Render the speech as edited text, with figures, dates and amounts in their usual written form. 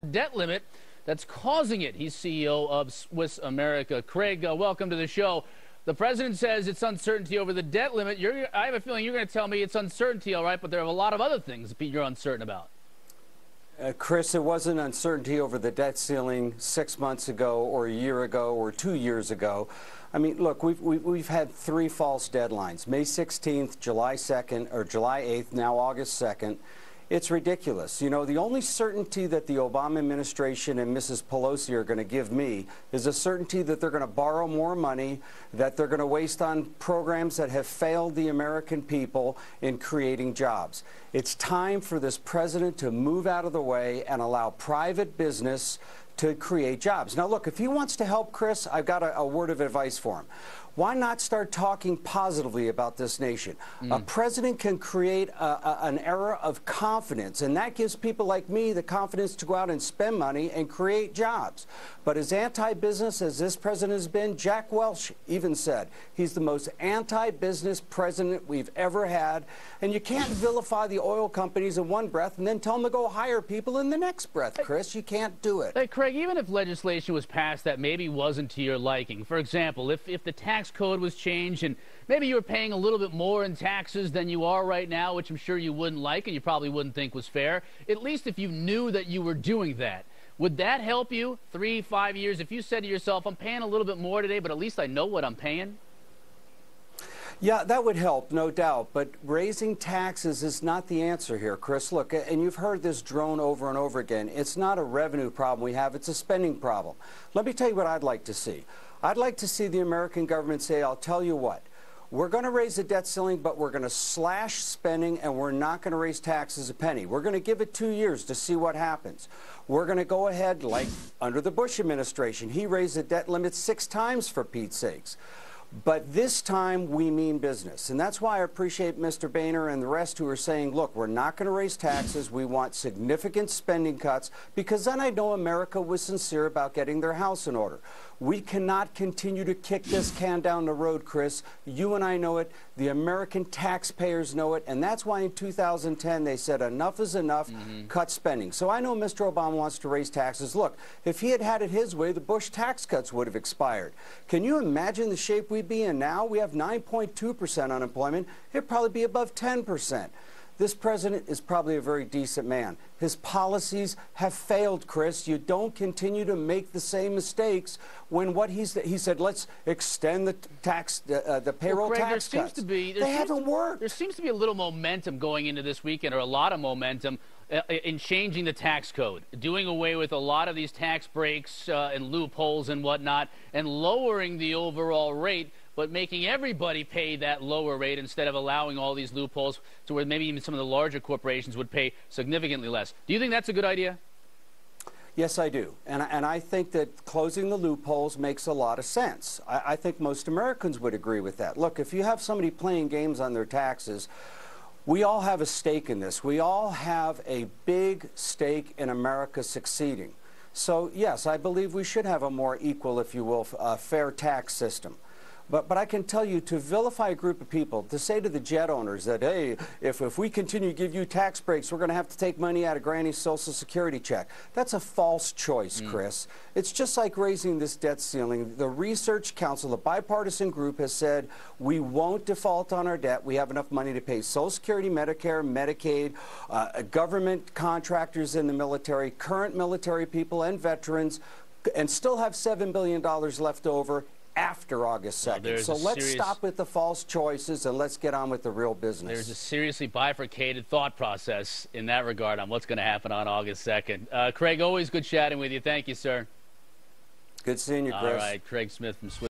debt limit that's causing it. He's CEO of Swiss America. Craig, welcome to the show. The president says it's uncertainty over the debt limit. I have a feeling you're going to tell me it's uncertainty, all right, but there are a lot of other things that you're uncertain about. Chris, it wasn't uncertainty over the debt ceiling 6 months ago or a year ago or 2 years ago. I mean, look, we've had three false deadlines, May 16th, July 2nd, or July 8th, now August 2nd. It's ridiculous. You know, the only certainty that the Obama administration and Mrs. Pelosi are going to give me is a certainty that they're going to borrow more money, that they're going to waste on programs that have failed the American people in creating jobs. It's time for this president to move out of the way and allow private business to create jobs. Now, look, if he wants to help, Chris, I've got a word of advice for him. Why not start talking positively about this nation? A president can create an era of confidence, and that gives people like me the confidence to go out and spend money and create jobs. But as anti-business as this president has been, Jack Welch even said he's the most anti-business president we've ever had. And you can't vilify the oil companies in one breath and then tell them to go hire people in the next breath, Chris. You can't do it. Hey, Craig, even if legislation was passed that maybe wasn't to your liking, for example, if the tax code was changed and maybe you were paying a little bit more in taxes than you are right now, which I'm sure you wouldn't like and you probably wouldn't think was fair, at least if you knew that you were doing that, would that help you 3, 5 years? If you said to yourself, I'm paying a little bit more today, but at least I know what I'm paying? Yeah, that would help, no doubt. But raising taxes is not the answer here, Chris. Look, and you've heard this drone over and over again. It's not a revenue problem we have. It's a spending problem. Let me tell you what I'd like to see. I'd like to see the American government say, I'll tell you what, we're going to raise the debt ceiling, but we're going to slash spending, and we're not going to raise taxes a penny. We're going to give it 2 years to see what happens. We're going to go ahead, like under the Bush administration. He raised the debt limit 6 times, for Pete's sakes. But this time, we mean business. And that's why I appreciate Mr. Boehner and the rest who are saying, look, we're not going to raise taxes. We want significant spending cuts, because then I know America was sincere about getting their house in order. We cannot continue to kick this can down the road, Chris. You and I know it. The American taxpayers know it. And that's why in 2010 they said enough is enough, cut spending. So I know Mr. Obama wants to raise taxes. Look, if he had had it his way, the Bush tax cuts would have expired. Can you imagine the shape we'd be in now? We have 9.2% unemployment. It'd probably be above 10%. This president is probably a very decent man. His policies have failed, Chris. You don't continue to make the same mistakes when he said, let's extend the payroll tax cuts. They haven't worked. There seems to be a little momentum going into this weekend, or a lot of momentum, in changing the tax code, doing away with a lot of these tax breaks and loopholes and whatnot, and lowering the overall rate, but making everybody pay that lower rate instead of allowing all these loopholes to where maybe even some of the larger corporations would pay significantly less. Do you think that's a good idea? Yes, I do. And I think that closing the loopholes makes a lot of sense. I think most Americans would agree with that. Look, if you have somebody playing games on their taxes, we all have a stake in this. We all have a big stake in America succeeding. So, yes, I believe we should have a more equal, if you will, fair tax system. But I can tell you, to vilify a group of people, to say to the jet owners that, hey, if we continue to give you tax breaks, we're going to have to take money out of Granny's Social Security check. That's a false choice, Chris. It's just like raising this debt ceiling. The Research Council, the bipartisan group, has said we won't default on our debt. We have enough money to pay Social Security, Medicare, Medicaid, government contractors in the military, current military people and veterans, and still have $7 billion left over after August 2nd. So let's stop with the false choices and let's get on with the real business. There's a seriously bifurcated thought process in that regard on what's going to happen on August 2nd. Craig, always good chatting with you. Thank you, sir. Good seeing you, Chris. All right, Craig Smith from Swiss.